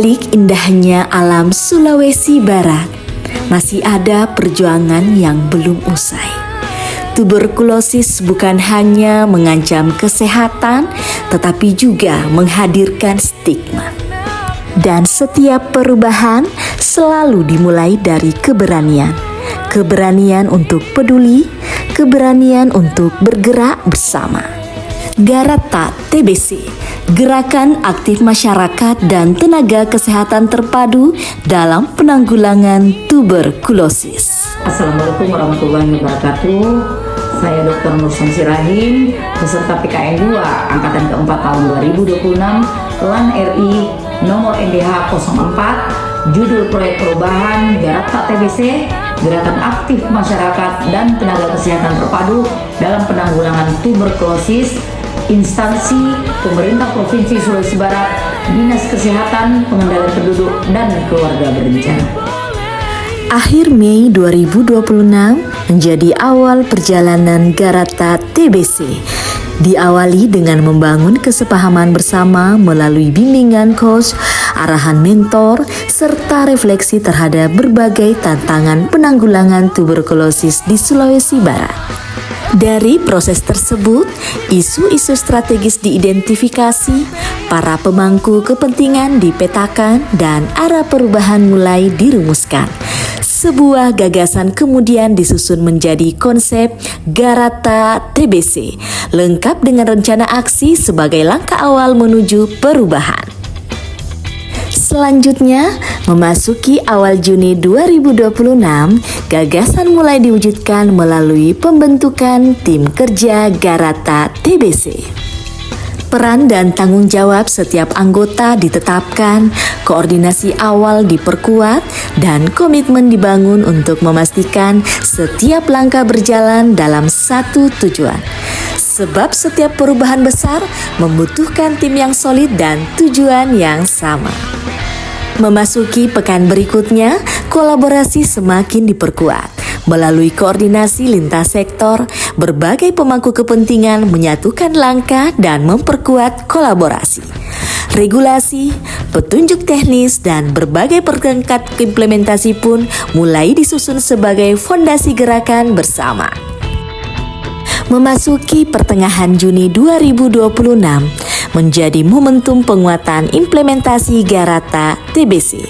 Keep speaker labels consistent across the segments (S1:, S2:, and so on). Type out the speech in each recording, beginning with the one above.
S1: balik indahnya alam Sulawesi Barat, masih ada perjuangan yang belum usai. Tuberkulosis bukan hanya mengancam kesehatan, tetapi juga menghadirkan stigma. Dan setiap perubahan selalu dimulai dari keberanian. Keberanian untuk peduli, keberanian untuk bergerak bersama. Garata TBC, Gerakan Aktif Masyarakat dan Tenaga Kesehatan Terpadu dalam Penanggulangan Tuberkulosis.
S2: Assalamualaikum warahmatullahi wabarakatuh. Saya Dr. Nur Syamsi Rahim, peserta PKN 2 Angkatan keempat tahun 2026, LAN RI nomor NDH 04, judul proyek perubahan Garata TBC, Gerakan Aktif Masyarakat dan Tenaga Kesehatan Terpadu dalam Penanggulangan Tuberkulosis, instansi pemerintah Provinsi Sulawesi Barat, Dinas Kesehatan, Pengendalian Penduduk, dan Keluarga Berencana.
S1: Akhir Mei 2026 menjadi awal perjalanan Garata TBC. Diawali dengan membangun kesepahaman bersama melalui bimbingan coach, arahan mentor, serta refleksi terhadap berbagai tantangan penanggulangan tuberkulosis di Sulawesi Barat. Dari proses tersebut, isu-isu strategis diidentifikasi, para pemangku kepentingan dipetakan, dan arah perubahan mulai dirumuskan. Sebuah gagasan kemudian disusun menjadi konsep Garata TBC, lengkap dengan rencana aksi sebagai langkah awal menuju perubahan. Selanjutnya, memasuki awal Juni 2026, gagasan mulai diwujudkan melalui pembentukan tim kerja Garata TBC. Peran dan tanggung jawab setiap anggota ditetapkan, koordinasi awal diperkuat, dan komitmen dibangun untuk memastikan setiap langkah berjalan dalam satu tujuan. Sebab setiap perubahan besar membutuhkan tim yang solid dan tujuan yang sama. Memasuki pekan berikutnya, kolaborasi semakin diperkuat. Melalui koordinasi lintas sektor, berbagai pemangku kepentingan menyatukan langkah dan memperkuat kolaborasi. Regulasi, petunjuk teknis, dan berbagai perangkat implementasi pun mulai disusun sebagai fondasi gerakan bersama. Memasuki pertengahan Juni 2026, menjadi momentum penguatan implementasi Garata TBC.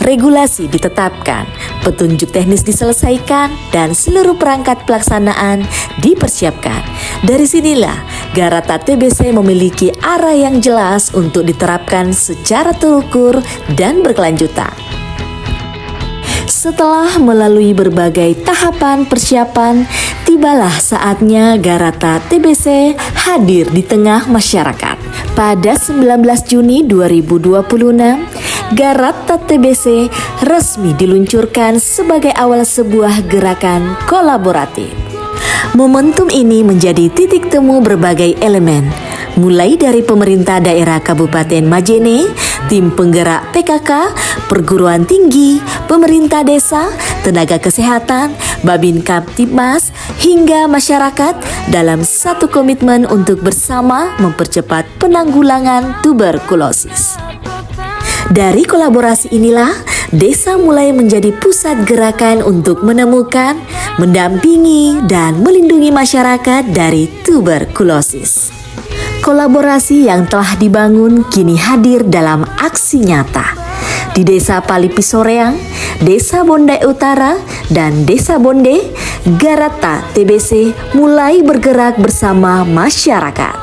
S1: Regulasi ditetapkan, petunjuk teknis diselesaikan, dan seluruh perangkat pelaksanaan dipersiapkan. Dari sinilah Garata TBC memiliki arah yang jelas untuk diterapkan secara terukur dan berkelanjutan. Setelah melalui berbagai tahapan persiapan, tibalah saatnya Garata TBC hadir di tengah masyarakat. Pada 19 Juni 2026, Garata TBC resmi diluncurkan sebagai awal sebuah gerakan kolaboratif. Momentum ini menjadi titik temu berbagai elemen, mulai dari pemerintah daerah Kabupaten Majene, tim penggerak PKK, perguruan tinggi, pemerintah desa, tenaga kesehatan, Babin Kamtibmas, hingga masyarakat dalam satu komitmen untuk bersama mempercepat penanggulangan tuberkulosis. Dari kolaborasi inilah, desa mulai menjadi pusat gerakan untuk menemukan, mendampingi, dan melindungi masyarakat dari tuberkulosis. Kolaborasi yang telah dibangun kini hadir dalam aksi nyata. Di Desa Palipi Soreang, Desa Bonde Utara, dan Desa Bonde, Garata TBC mulai bergerak bersama masyarakat.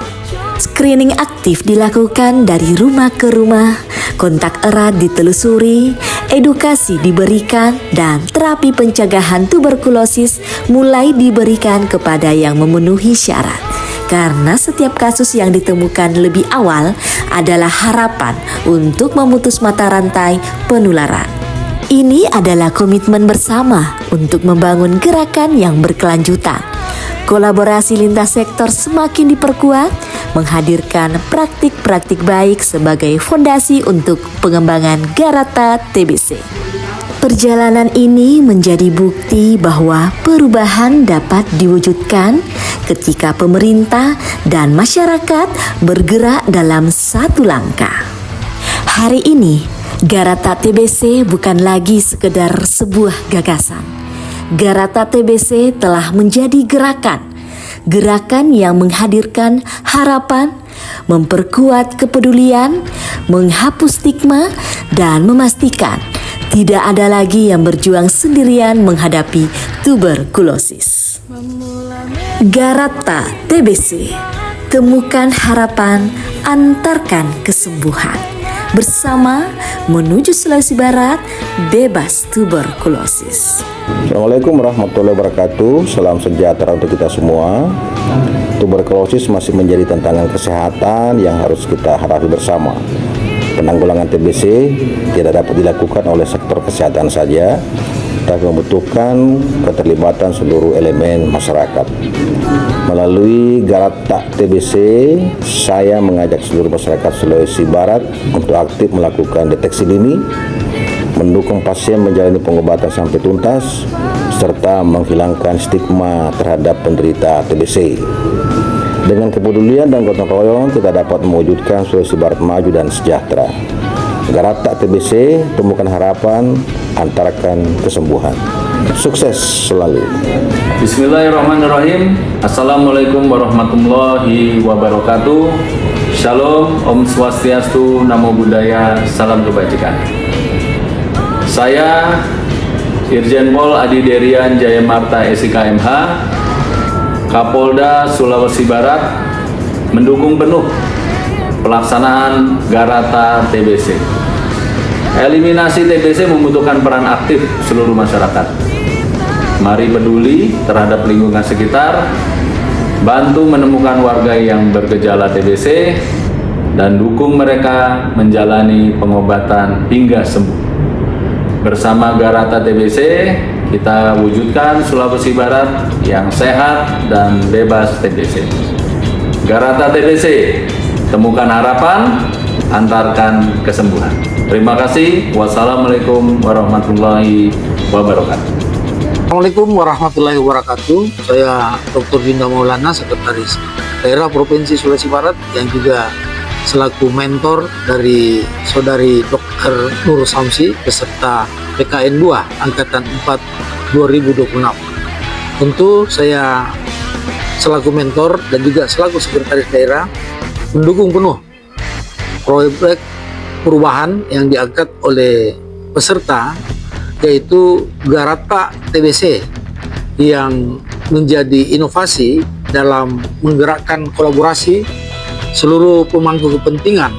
S1: Screening aktif dilakukan dari rumah ke rumah, kontak erat ditelusuri, edukasi diberikan, dan terapi pencegahan tuberkulosis mulai diberikan kepada yang memenuhi syarat. Karena setiap kasus yang ditemukan lebih awal adalah harapan untuk memutus mata rantai penularan. Ini adalah komitmen bersama untuk membangun gerakan yang berkelanjutan. Kolaborasi lintas sektor semakin diperkuat, menghadirkan praktik-praktik baik sebagai fondasi untuk pengembangan Garata TBC. Perjalanan ini menjadi bukti bahwa perubahan dapat diwujudkan ketika pemerintah dan masyarakat bergerak dalam satu langkah. Hari ini, Garata TBC bukan lagi sekedar sebuah gagasan. Garata TBC telah menjadi gerakan yang menghadirkan harapan, memperkuat kepedulian, menghapus stigma, dan memastikan tidak ada lagi yang berjuang sendirian menghadapi tuberkulosis. Garata TBC, temukan harapan, antarkan kesembuhan. Bersama menuju Sulawesi Barat, bebas tuberkulosis.
S3: Assalamualaikum warahmatullahi wabarakatuh. Salam sejahtera untuk kita semua. Tuberkulosis masih menjadi tantangan kesehatan yang harus kita hadapi bersama. Penanggulangan TBC tidak dapat dilakukan oleh sektor kesehatan saja, tapi membutuhkan keterlibatan seluruh elemen masyarakat. Melalui Garata TBC, saya mengajak seluruh masyarakat Sulawesi Barat untuk aktif melakukan deteksi dini, mendukung pasien menjalani pengobatan sampai tuntas, serta menghilangkan stigma terhadap penderita TBC. Dengan kepedulian dan gotong royong, kita dapat mewujudkan Sulawesi Barat maju dan sejahtera. Garata TBC, temukan harapan, antarkan kesembuhan. Sukses selalu.
S4: Bismillahirrahmanirrahim. Assalamualaikum warahmatullahi wabarakatuh. Shalom, Om Swastiastu, Namo Buddhaya, salam kebajikan. Saya Irjen Pol Adi Derian Jayamarta SIKMH, Kapolda Sulawesi Barat, mendukung penuh pelaksanaan Garata TBC. Eliminasi TBC membutuhkan peran aktif seluruh masyarakat. Mari peduli terhadap lingkungan sekitar, bantu menemukan warga yang bergejala TBC, dan dukung mereka menjalani pengobatan hingga sembuh. Bersama Garata TBC, kita wujudkan Sulawesi Barat yang sehat dan bebas TBC. Garata TBC, temukan harapan, antarkan kesembuhan. Terima kasih. Wassalamualaikum warahmatullahi wabarakatuh.
S5: Assalamualaikum warahmatullahi wabarakatuh. Saya Dr. Dinda Maulana, Sekretaris Daerah Provinsi Sulawesi Barat, yang juga selaku mentor dari Saudari Dr. Nur Samsi peserta PKN 2 Angkatan 4 2026. Tentu saya selaku mentor dan juga selaku Sekretaris Daerah mendukung penuh proyek perubahan yang diangkat oleh peserta, yaitu Garata TBC, yang menjadi inovasi dalam menggerakkan kolaborasi seluruh pemangku kepentingan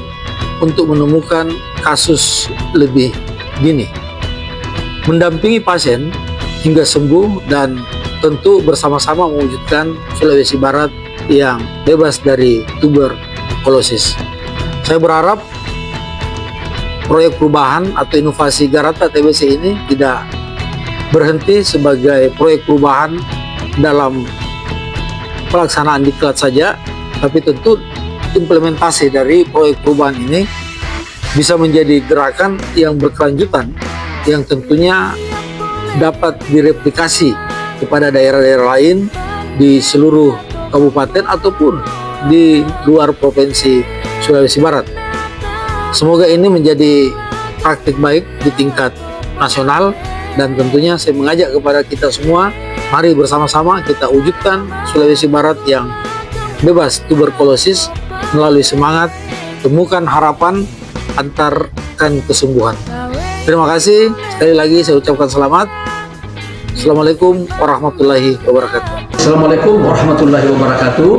S5: untuk menemukan kasus lebih dini, mendampingi pasien hingga sembuh, dan tentu bersama-sama mewujudkan Sulawesi Barat yang bebas dari tuberkulosis. Saya berharap proyek perubahan atau inovasi Garata TBC ini tidak berhenti sebagai proyek perubahan dalam pelaksanaan diklat saja, tapi tentu implementasi dari proyek perubahan ini bisa menjadi gerakan yang berkelanjutan, yang tentunya dapat direplikasi kepada daerah-daerah lain di seluruh kabupaten ataupun di luar provinsi Sulawesi Barat. Semoga ini menjadi praktik baik di tingkat nasional, dan tentunya saya mengajak kepada kita semua, mari bersama-sama kita wujudkan Sulawesi Barat yang bebas tuberkulosis melalui semangat temukan harapan, antarkan kesembuhan. Terima kasih, sekali lagi saya ucapkan selamat. Assalamualaikum warahmatullahi wabarakatuh.
S6: Assalamualaikum warahmatullahi wabarakatuh.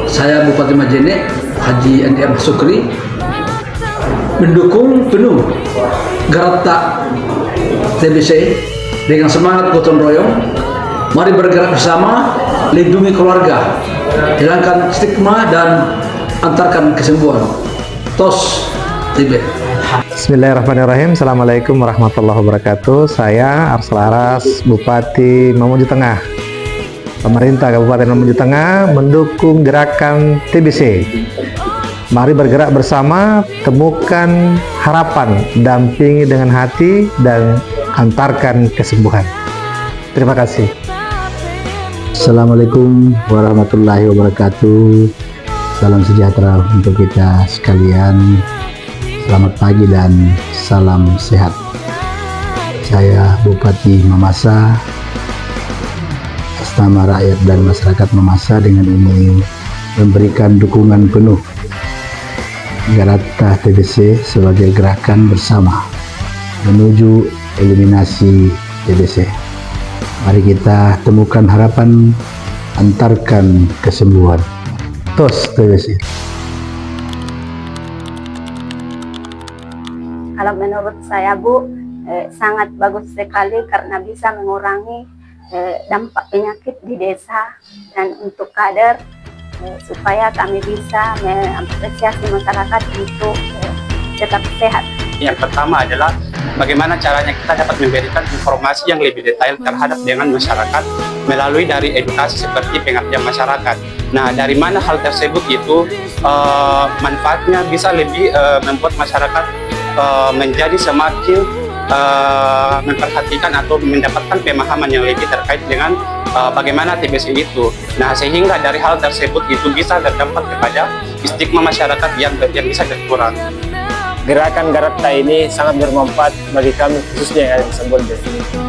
S6: Saya Bupati Majene Haji NDM Sukri, mendukung penuh Garata TBC dengan semangat gotong royong. Mari bergerak bersama, lindungi keluarga, hilangkan stigma, dan antarkan kesembuhan. Tos Tibet.
S7: Bismillahirrahmanirrahim. Assalamualaikum warahmatullahi wabarakatuh. Saya Arslaras, Bupati Mamuju Tengah. Pemerintah Kabupaten Mamuju Tengah mendukung gerakan TBC. Mari bergerak bersama, temukan harapan, dampingi dengan hati, dan antarkan kesembuhan. Terima kasih.
S8: Assalamualaikum warahmatullahi wabarakatuh. Salam sejahtera untuk kita sekalian.
S6: Selamat pagi dan salam sehat. Saya Bupati Mamasa, atas nama rakyat dan masyarakat Mamasa dengan ini memberikan dukungan penuh Garata TBC sebagai gerakan bersama menuju eliminasi TBC. Mari kita temukan harapan, antarkan kesembuhan. TOS TBC.
S8: Kalau menurut saya Bu, sangat bagus sekali karena bisa mengurangi dampak penyakit di desa, dan untuk kader supaya kami bisa mengapresiasi masyarakat untuk tetap sehat.
S9: Yang pertama adalah bagaimana caranya kita dapat memberikan informasi yang lebih detail terhadap dengan masyarakat melalui dari edukasi seperti pengertian masyarakat. Nah, dari mana hal tersebut itu manfaatnya bisa lebih membuat masyarakat menjadi semakin memperhatikan atau mendapatkan pemahaman yang lebih terkait dengan bagaimana TBC itu. Nah, sehingga dari hal tersebut itu bisa berdampak kepada stigma masyarakat yang bisa berkurang.
S10: Gerakan Garata ini sangat bermanfaat bagi kami, khususnya yang ada di Sabolde.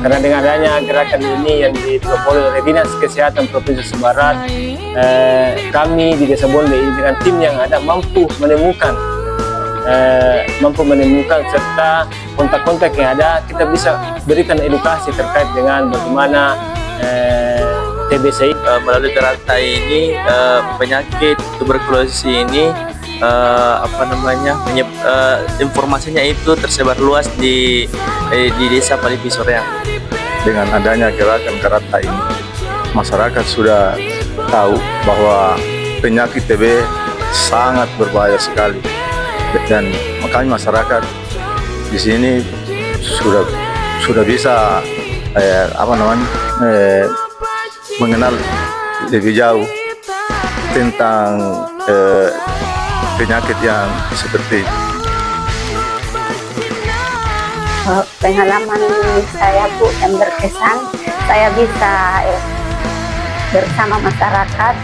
S10: Karena dengan adanya gerakan ini yang dipelopori oleh Dinas Kesehatan Provinsi Sumatera Barat, kami di Desa Bolde ini dengan tim yang ada mampu menemukan serta kontak-kontak yang ada, kita bisa berikan edukasi terkait dengan bagaimana TBC.
S4: Melalui Garata ini penyakit tuberkulosis ini informasinya itu tersebar luas di desa Palipi Soreang.
S3: Dengan adanya gerakan Garata ini, masyarakat sudah tahu bahwa penyakit TB sangat berbahaya sekali, dan makanya masyarakat di sini sudah bisa mengenal lebih jauh tentang penyakit yang seperti
S8: Pengalaman saya Bu yang berkesan, saya bisa bersama masyarakat,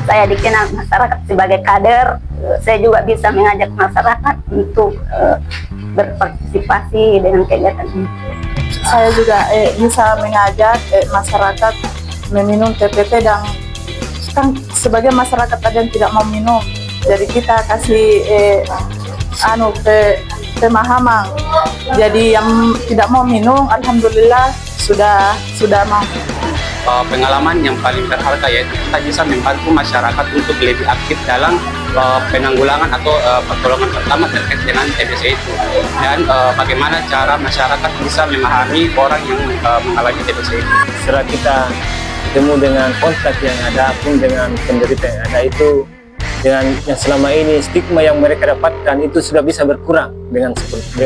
S8: saya dikenal masyarakat sebagai kader, saya juga bisa mengajak masyarakat untuk berpartisipasi dengan kegiatan ini.
S11: Saya juga bisa mengajak masyarakat meminum TPT, dan kan sebagai masyarakat ada yang tidak mau minum, jadi kita kasih pemahaman. Jadi yang tidak mau minum, alhamdulillah sudah mau.
S9: Pengalaman yang paling berharga yaitu kita bisa membantu masyarakat untuk lebih aktif dalam penanggulangan atau pertolongan pertama terkait dengan TBC itu, dan bagaimana cara masyarakat bisa memahami orang yang mengalami TBC itu.
S10: Setelah kita ketemu dengan kontak yang ada pun dengan penderita yang ada itu, dengan yang selama ini stigma yang mereka dapatkan itu sudah bisa berkurang dengan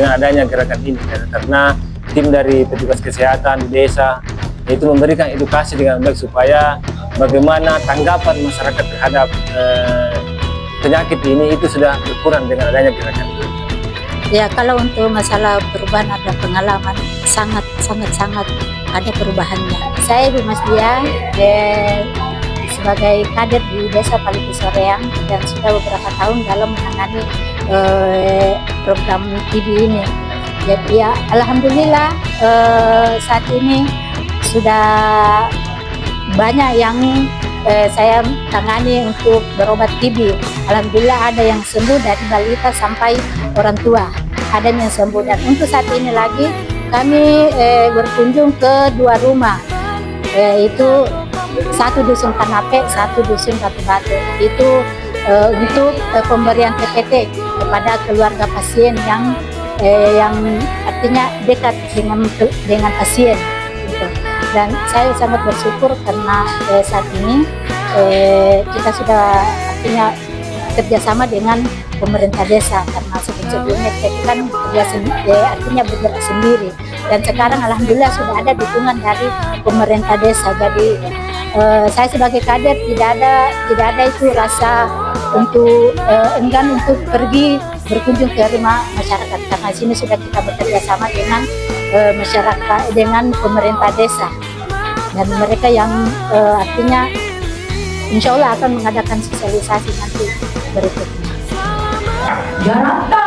S10: adanya gerakan ini, karena tim dari petugas kesehatan di desa itu memberikan edukasi dengan baik supaya bagaimana tanggapan masyarakat terhadap penyakit ini itu sudah berkurang dengan adanya gerakan ini.
S12: Ya, kalau untuk masalah perubahan ada pengalaman sangat ada perubahannya. Saya Ibu Mas Dia sebagai kader di Desa Palipi Soreang dan sudah beberapa tahun dalam menangani program TB ini. Jadi ya alhamdulillah saat ini sudah banyak yang saya tangani untuk berobat TB. Alhamdulillah ada yang sembuh dari balita sampai orang tua, ada yang sembuh. Dan untuk saat ini lagi kami berkunjung ke 2 rumah, yaitu 1 dusun Kanape, 1 dusun Batu Batu. Itu untuk pemberian TPT kepada keluarga pasien yang artinya dekat dengan pasien. Gitu. Dan saya sangat bersyukur karena saat ini kita sudah artinya kerjasama dengan pemerintah desa, karena sebelumnya kita kan artinya bergerak sendiri, dan sekarang alhamdulillah sudah ada dukungan dari pemerintah desa. Jadi saya sebagai kader tidak ada itu rasa untuk enggan untuk pergi berkunjung ke rumah masyarakat, karena sini sudah kita bekerja sama dengan masyarakat, dengan pemerintah desa, dan mereka yang artinya insya Allah akan mengadakan sosialisasi nanti berikutnya.
S2: Garata